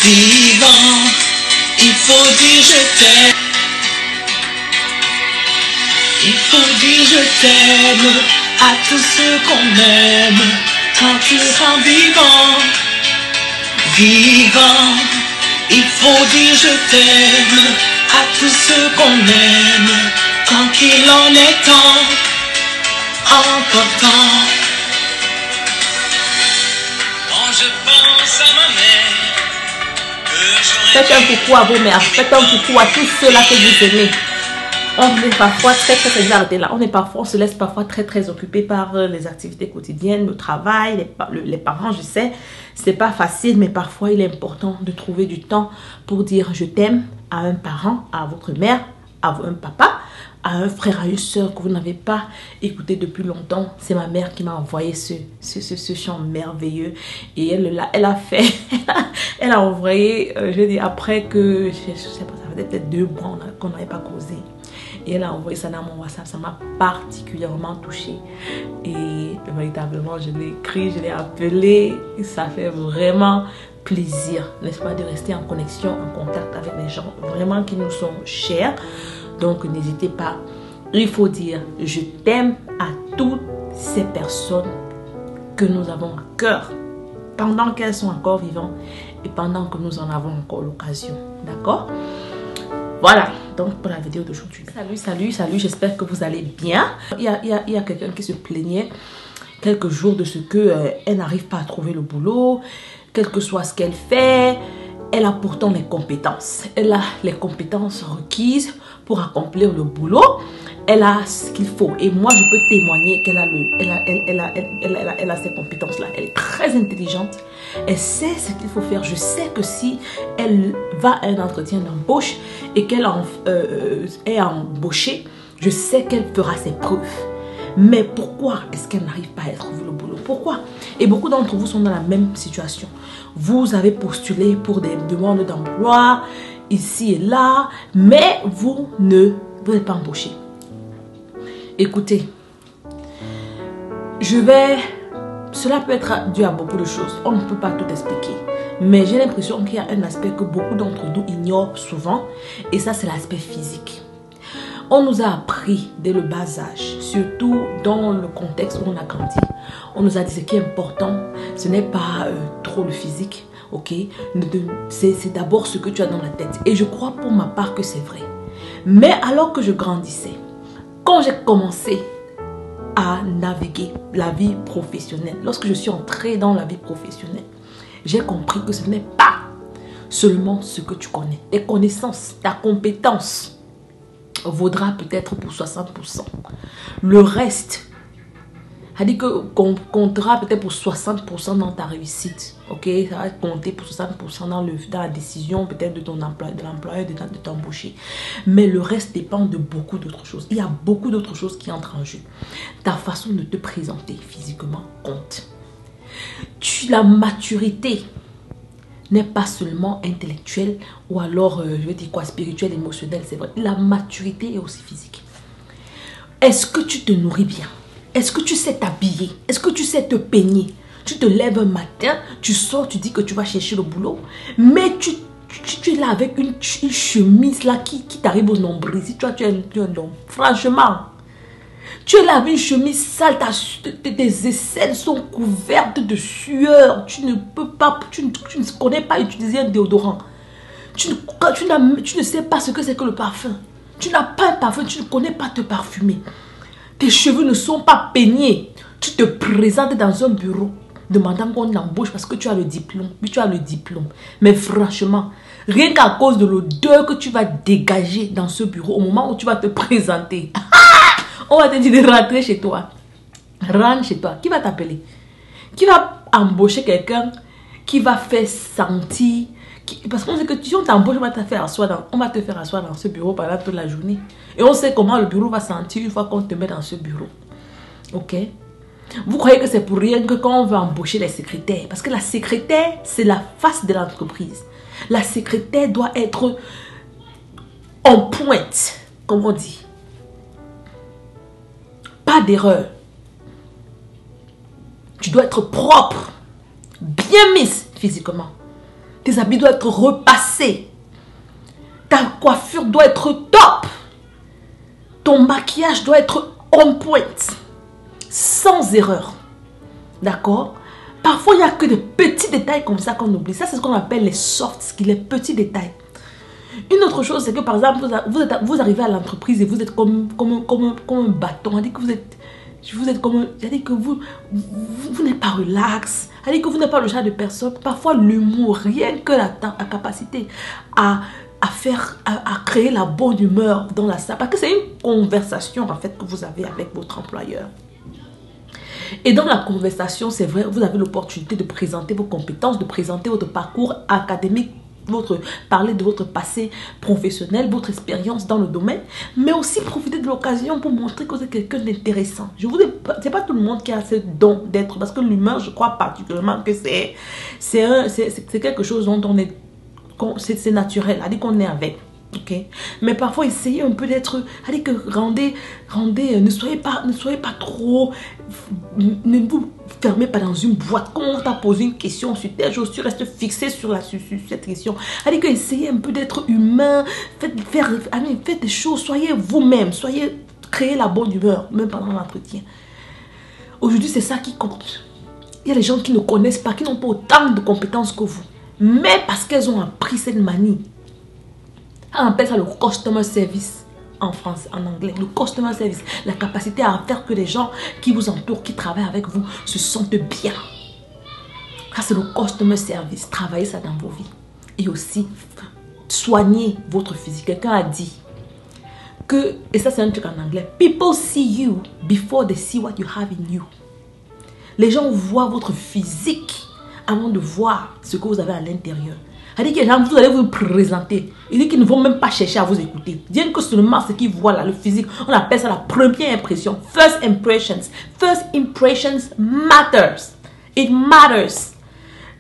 Vivant, il faut dire je t'aime. Il faut dire je t'aime à tous ceux qu'on aime quand tu seras vivant. Vivant, il faut dire je t'aime à tous ceux qu'on aime quand il en est temps, encore temps. Quand je pense à ma mère, faites un coucou à vos mères, faites un coucou à tous ceux-là que vous aimez. On est parfois on se laisse parfois très occupé par les activités quotidiennes, le travail, les parents, je sais, c'est pas facile, mais parfois il est important de trouver du temps pour dire je t'aime à un parent, à votre mère, à un papa, à un frère, à une soeur que vous n'avez pas écouté depuis longtemps. C'est ma mère qui m'a envoyé ce chant merveilleux et elle a fait, elle a envoyé, je dis après que, je sais pas, ça faisait peut-être 2 mois qu'on n'avait pas causé. Et elle a envoyé ça dans mon WhatsApp, ça m'a particulièrement touchée. Et véritablement, je l'ai écrit, je l'ai appelé. Et ça fait vraiment plaisir, n'est-ce pas, de rester en connexion, en contact avec les gens vraiment qui nous sont chers. Donc, n'hésitez pas. Il faut dire je t'aime à toutes ces personnes que nous avons à cœur pendant qu'elles sont encore vivantes et pendant que nous en avons encore l'occasion. D'accord? Voilà, donc pour la vidéo d'aujourd'hui. Salut, j'espère que vous allez bien. Il y a quelqu'un qui se plaignait quelques jours de ce que elle n'arrive pas à trouver le boulot, quel que soit ce qu'elle fait. Elle a pourtant les compétences. Elle a les compétences requises pour accomplir le boulot. Elle a ce qu'il faut. Et moi, je peux témoigner qu'elle a ces compétences-là. Elle est très intelligente. Elle sait ce qu'il faut faire. Je sais que si elle va à un entretien d'embauche et qu'elle est embauchée, je sais qu'elle fera ses preuves. Mais pourquoi est-ce qu'elle n'arrive pas à trouver le boulot? Pourquoi? Et beaucoup d'entre vous sont dans la même situation. Vous avez postulé pour des demandes d'emploi ici et là, mais vous n'êtes pas embauché. Écoutez, cela peut être dû à beaucoup de choses. On ne peut pas tout expliquer. Mais j'ai l'impression qu'il y a un aspect que beaucoup d'entre nous ignorent souvent. Et ça, c'est l'aspect physique. On nous a appris dès le bas âge, surtout dans le contexte où on a grandi. On nous a dit ce qui est important, ce n'est pas trop le physique, ok? C'est d'abord ce que tu as dans la tête. Et je crois pour ma part que c'est vrai. Mais alors que je grandissais, quand j'ai commencé à naviguer la vie professionnelle, lorsque je suis entrée dans la vie professionnelle, j'ai compris que ce n'est pas seulement ce que tu connais. Tes connaissances, ta compétence vaudra peut-être pour 60%. Le reste, ça dit que comptera peut-être pour 60% dans ta réussite. Ok, ça va compter pour 60% dans la décision peut-être de ton employeur, de l'employeur de t'embaucher. Mais le reste dépend de beaucoup d'autres choses. Il y a beaucoup d'autres choses qui entrent en jeu. Ta façon de te présenter physiquement compte. La maturité n'est pas seulement intellectuelle ou alors, je veux dire quoi, spirituelle, émotionnelle, c'est vrai. La maturité est aussi physique. Est-ce que tu te nourris bien? Est-ce que tu sais t'habiller? Est-ce que tu sais te peigner? Tu te lèves un matin, tu sors, tu dis que tu vas chercher le boulot, mais tu es là avec une chemise là qui t'arrive au nombril. Si tu es un homme, franchement, tu es là avec une chemise sale, tes aisselles sont couvertes de sueur. Tu ne peux pas, tu ne connais pas utiliser un déodorant. Tu ne sais pas ce que c'est que le parfum. Tu n'as pas un parfum, tu ne connais pas te parfumer. Tes cheveux ne sont pas peignés. Tu te présentes dans un bureau demandant qu'on t'embauche parce que tu as le diplôme. Oui, tu as le diplôme. Mais franchement, rien qu'à cause de l'odeur que tu vas dégager dans ce bureau au moment où tu vas te présenter, on va te dire de rentrer chez toi. Rentre chez toi. Qui va t'appeler? Qui va embaucher quelqu'un qui va faire sentir... Parce qu'on sait que si on t'embauche, on va te faire asseoir dans ce bureau pendant toute la journée. Et on sait comment le bureau va sentir une fois qu'on te met dans ce bureau. Ok? Vous croyez que c'est pour rien que quand on veut embaucher les secrétaires? Parce que la secrétaire, c'est la face de l'entreprise. La secrétaire doit être en pointe, comme on dit. Pas d'erreur. Tu dois être propre, bien mise physiquement. Tes habits doivent être repassés. Ta coiffure doit être top. Ton maquillage doit être on point. Sans erreur. D'accord? Parfois, il n'y a que des petits détails comme ça qu'on oublie. Ça, c'est ce qu'on appelle les soft skills, les petits détails. Une autre chose, c'est que par exemple, vous arrivez à l'entreprise et vous êtes comme un bâton. C'est-à-dire que vous êtes comme... C'est-à-dire que vous n'êtes pas relax. C'est-à-dire que vous n'êtes pas le genre de personne. Parfois, l'humour, rien que la capacité à créer la bonne humeur dans la salle. Parce que c'est une conversation, en fait, que vous avez avec votre employeur. Et dans la conversation, c'est vrai, vous avez l'opportunité de présenter vos compétences, de présenter votre parcours académique, parler de votre passé professionnel, votre expérience dans le domaine, mais aussi profiter de l'occasion pour montrer que vous êtes quelqu'un d'intéressant. Je vous dis, c'est pas tout le monde qui a ce don d'être, parce que l'humeur, je crois particulièrement que c'est quelque chose dont on est, c'est naturel, à dire qu'on est avec. Okay. Mais parfois, essayez un peu d'être, allez que rendez, ne soyez pas trop, ne vous fermez pas dans une boîte. Quand on t'a posé une question sur telle chose, tu restes fixé sur cette question. Allez que essayez un peu d'être humain, faites des choses, soyez vous-même, créez la bonne humeur, même pendant l'entretien. Aujourd'hui, c'est ça qui compte. Il y a des gens qui ne connaissent pas, qui n'ont pas autant de compétences que vous, mais parce qu'elles ont appris cette manie. On appelle ça le customer service en France, en anglais. Le customer service, la capacité à faire que les gens qui vous entourent, qui travaillent avec vous, se sentent bien. Ça, c'est le customer service. Travaillez ça dans vos vies. Et aussi, soignez votre physique. Quelqu'un a dit que, et ça c'est un truc en anglais, people see you before they see what you have in you. Les gens voient votre physique avant de voir ce que vous avez à l'intérieur. Il dit que les gens, vous allez vous présenter. Il dit qu'ils ne vont même pas chercher à vous écouter. Rien que seulement ce qu'ils voient là, le physique, on appelle ça la première impression. First impressions. First impressions matters. It matters.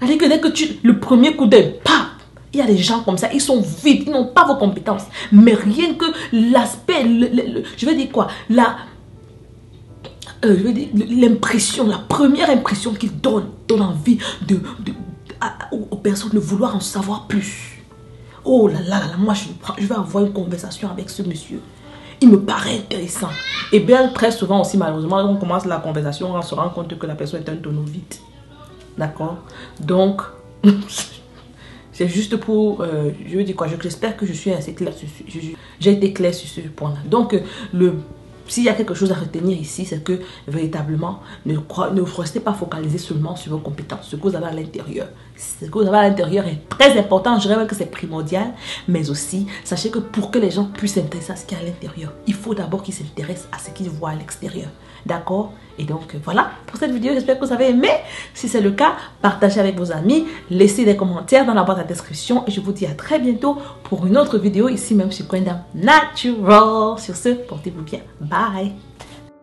Il dit que dès que le premier coup d'œil, paf, il y a des gens comme ça, ils sont vides, ils n'ont pas vos compétences. Mais rien que l'aspect, je vais dire quoi, l'impression, la première impression qu'ils donne envie aux personnes de vouloir en savoir plus. Oh là là, moi je vais avoir une conversation avec ce monsieur. Il me paraît intéressant. Et bien très souvent aussi malheureusement, on commence la conversation, on se rend compte que la personne est un tonneau vide. D'accord? Donc, c'est juste pour, je veux dire quoi, j'espère que je suis assez clair sur j'ai été clair sur ce point-là. Donc, s'il y a quelque chose à retenir ici, c'est que véritablement, ne restez pas focalisé seulement sur vos compétences, ce que vous avez à l'intérieur. Ce que vous avez à l'intérieur est très important, je dirais même que c'est primordial, mais aussi, sachez que pour que les gens puissent s'intéresser à ce qu'il y a à l'intérieur, il faut d'abord qu'ils s'intéressent à ce qu'ils voient à l'extérieur. D'accord? Et donc, voilà pour cette vidéo, j'espère que vous avez aimé. Si c'est le cas, partagez avec vos amis, laissez des commentaires dans la boîte à description et je vous dis à très bientôt pour une autre vidéo ici même sur Brenda Natural. Sur ce, portez-vous bien. Bye!